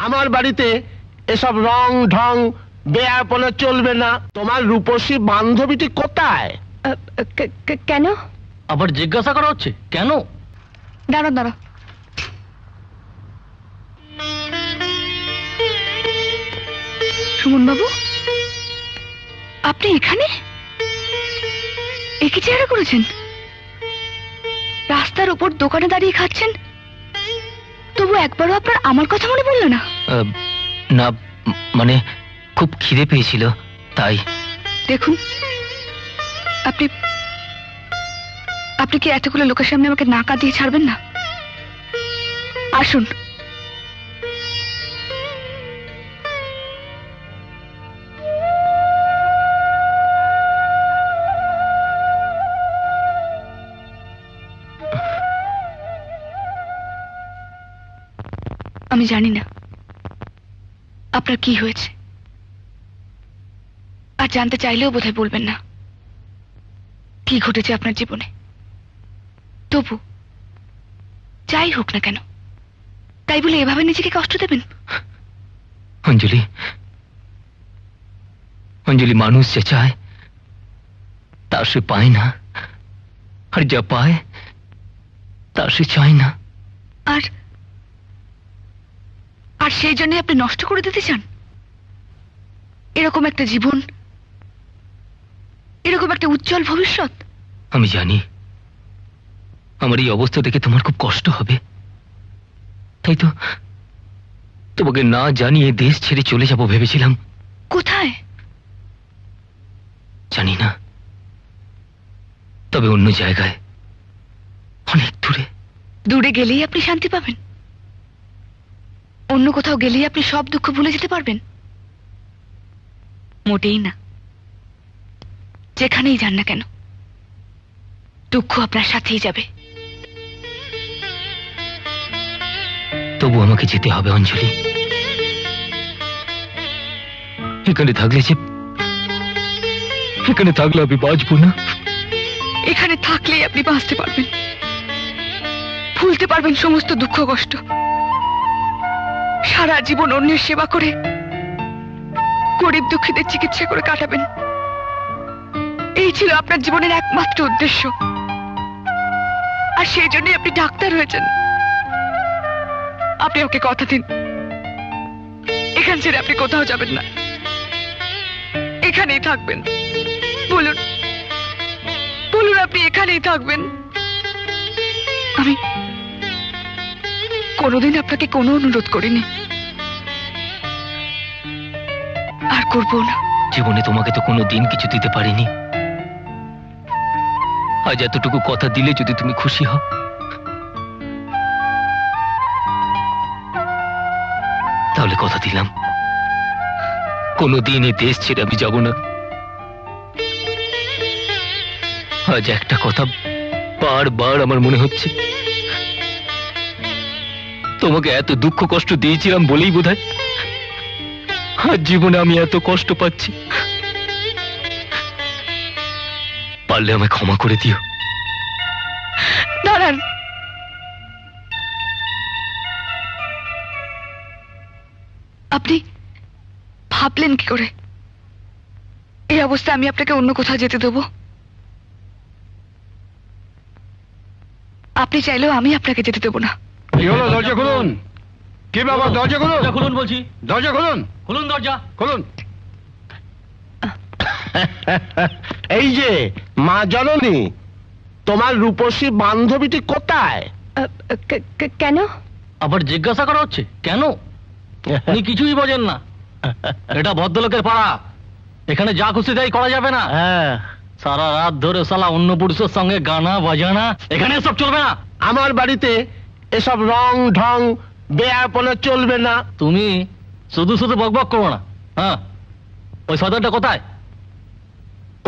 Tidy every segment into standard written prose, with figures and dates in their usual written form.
আমার বাড়িতে এসব রং ঢং বেয়াপনা চলবে না। তোমার রূপসী বান্ধবীটি কোথায়? কেন আবার জিজ্ঞাসা করা হচ্ছে কেন? দাঁড়াও দাঁড়াও, সুমন বাবু, আপনি এখানে? একই চেহারা করেছেন, রাস্তার উপর দোকানে দাঁড়িয়ে খাচ্ছেন, তবু একবারও আপনার আমার কথা মনে পড়লো না? না, মানে খুব খিদে পেয়েছিল তাই। দেখুন, আপনি আপনি কি এতগুলো লোকের সামনে আমাকে না কাঁদিয়ে ছাড়বেন না? আসুন। আমি জানি না আপনার কি হয়েছে, আর জানতে চাইলেও বোধহয় বলবেন না কি ঘটেছে আপনার জীবনে। তবু যাই হোক না কেন, তাই বলে এভাবে নিজেকে কষ্ট দেবেন? অঞ্জলি, অঞ্জলি, মানুষ যে চায় তা সে পায় না, আর যা পায় তা সে চায় না। আর আর সেই জন্য আপনি নষ্ট করে দিতে চান এরকম একটা জীবন, এরকম একটা উজ্জ্বল ভবিষ্যৎ? আমি জানি আমার এই অবস্থা দেখে তোমার খুব কষ্ট হবে, তাই তো তোমাকে না জানিয়ে দেশ ছেড়ে চলে যাব ভেবেছিলাম। কোথায় জানি না, তবে অন্য জায়গায়, অনেক দূরে। দূরে গেলেই আপনি শান্তি পাবেন? অন্য কোথাও গেলেই আপনি সব দুঃখ ভুলে যেতে পারবেন? মোটেই না। যেখানেই যান না কেন, দুঃখ আপনার সাথেই যাবে। তবু আমাকে যেতে হবে অঞ্জলি। এখানে থাকলে আমি বাঁচবো না। এখানে থাকলেই আপনি বাঁচতে পারবেন, ভুলতে পারবেন সমস্ত দুঃখ কষ্ট, সারা জীবন অন্যের সেবা করে গরিব দুঃখীদের চিকিৎসা করে কাটাবেন। এই ছিল আপনার জীবনের একমাত্র উদ্দেশ্য, আর সেই জন্যই আপনি ডাক্তার হয়েছেন। আপনি ওকে কথা দিন, এখান ছেড়ে আপনি কোথাও যাবেন না, এখানেই থাকবেন। বলুন বলুন, আপনি এখানেই থাকবেন। আমি কোনোদিন আপনাকে কোনো অনুরোধ করিনি, আর করবো না। জীবনে তোমাকে তো কোনো দিন কিছু দিতে পারিনি, আজ এতটুকু কথা দিলে যদি তুমি খুশি হও। তাহলে কথা দিলাম, কোনোদিন এই দেশ ছেড়ে আমি যাব না। আজ একটা কথা বারবার আমার মনে হচ্ছে, তোমাকে এত দুঃখ কষ্ট দিয়েছিলাম বলেই বোধহয় আজ জীবনে আমি এত কষ্ট পাচ্ছি। পারলে আমায় ক্ষমা করে দিও। দাঁড়ান, আপনি ভাবলেন কি করে এই অবস্থায় আমি আপনাকে অন্য কোথাও যেতে দেবো? আপনি চাইলেও আমি আপনাকে যেতে দেবো না। কি হলো? দরজা খুলুন। কি বাবা, দরজা খুলুন। খুলুন বলছি, দরজা খুলুন, খুলুন দরজা খুলুন। এই যে মা জননী, তোমার রূপসী বান্ধবীটি কোথায়? কেন আবার জিজ্ঞাসা করা হচ্ছে কেন? উনি কিছুই বোঝেন না। এটা ভদ্রলোকের পাড়া, এখানে যা খুশি তাই করা যাবে না। সারা রাত ধরে শালা অন্য পুরুষের সঙ্গে গানা বাজানা, এখানে সব চলবে না। আমার বাড়িতে এসব রং ঢং বেয়াপনা চলবে না। তুমি শুধু শুধু বকবক করো না। হ্যাঁ, ওই সদরটা কোথায়?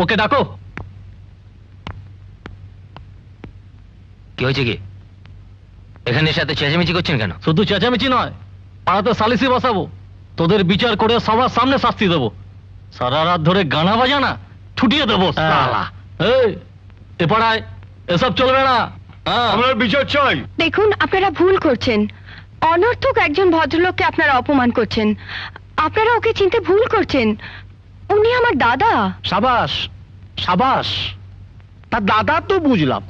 ওকে ডাকো। কি হয়েছে কি? এখানে সাথে চেঁচামেচি করছেন কেন? শুধু চেঁচামেচি নয়, পাড়াতে সালিসি বসাবো, তোদের বিচার করে সবার সামনে শাস্তি দেবো। সারা রাত ধরে গানা বাজানা ছুটিয়ে দেবো শালা। এই, এ পাড়ায় এসব চলবে না। আমরা বিচার চাই। দেখুন, আপনারা ভুল করছেন। অনর্থক একজন ভদ্রলোককে আপনারা অপমান করছেন। আপনারা ওকে চিনতে ভুল করছেন। উনি আমার দাদা। সাবাস সাবাস, তা দাদা তো বুঝলাম,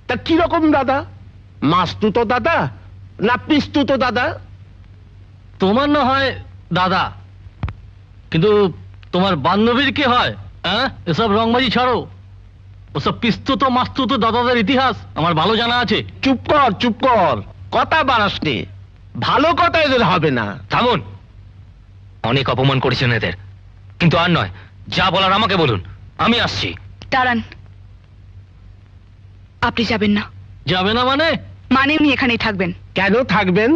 তা কিরকম দাদা? মাস্তুতো দাদা না পিস্তুতো দাদা? তোমার না হয় দাদা, কিন্তু তোমার বান্ধবীর কি হয়? হ্যাঁ, এসব রংবাজি ছাড়ো। ওসব পিস্তুত মাস্তুত দাদাদের ইতিহাস আমার ভালো জানা আছে। চুপ কর চুপ কর, কথা বাড়াস নে, ভালো কথা এদের হবে না। থামুন, অনেক অপমান করেছেন এদের, কিন্তু আর নয়। যা বলার আমাকে বলুন, আমি আসছি। দাঁড়ান, আপনি যাবেন না। যাবে না মানে? মানে উনি এখানেই থাকবেন। কেন থাকবেন?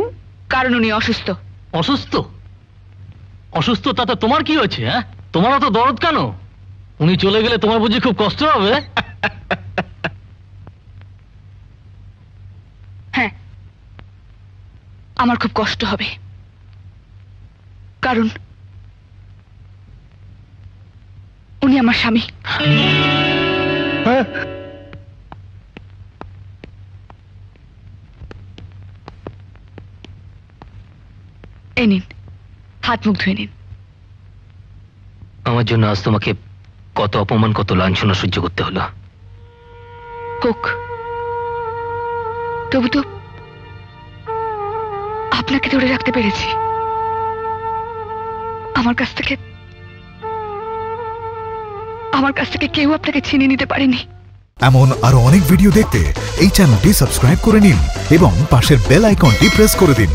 কারণ উনি অসুস্থ। অসুস্থ? অসুস্থ তাতে তোমার কি হয়েছে? হ্যাঁ, তোমার অত দরদ কেন? উনি চলে গেলে তোমার বুঝি খুব কষ্ট হবে? হ্যাঁ, আমার খুব কষ্ট হবে, কারণ উনি আমার স্বামী। হ্যাঁ? এই নিন, হাত মুখ ধুয়ে নিন। আমার জন্য আজ তোমাকে কত অপমান, কত লাঞ্ছনা সহ্য করতে হলো। হোক, তবু তো আপনাকে ধরে রাখতে পেরেছি। আমার কাছ থেকে কেউ আপনাকে ছিনিয়ে নিতে পারেনি। এমন আরো অনেক ভিডিও দেখতে এই চ্যানেলটি সাবস্ক্রাইব করে নিন এবং পাশের বেল আইকনটি প্রেস করে দিন।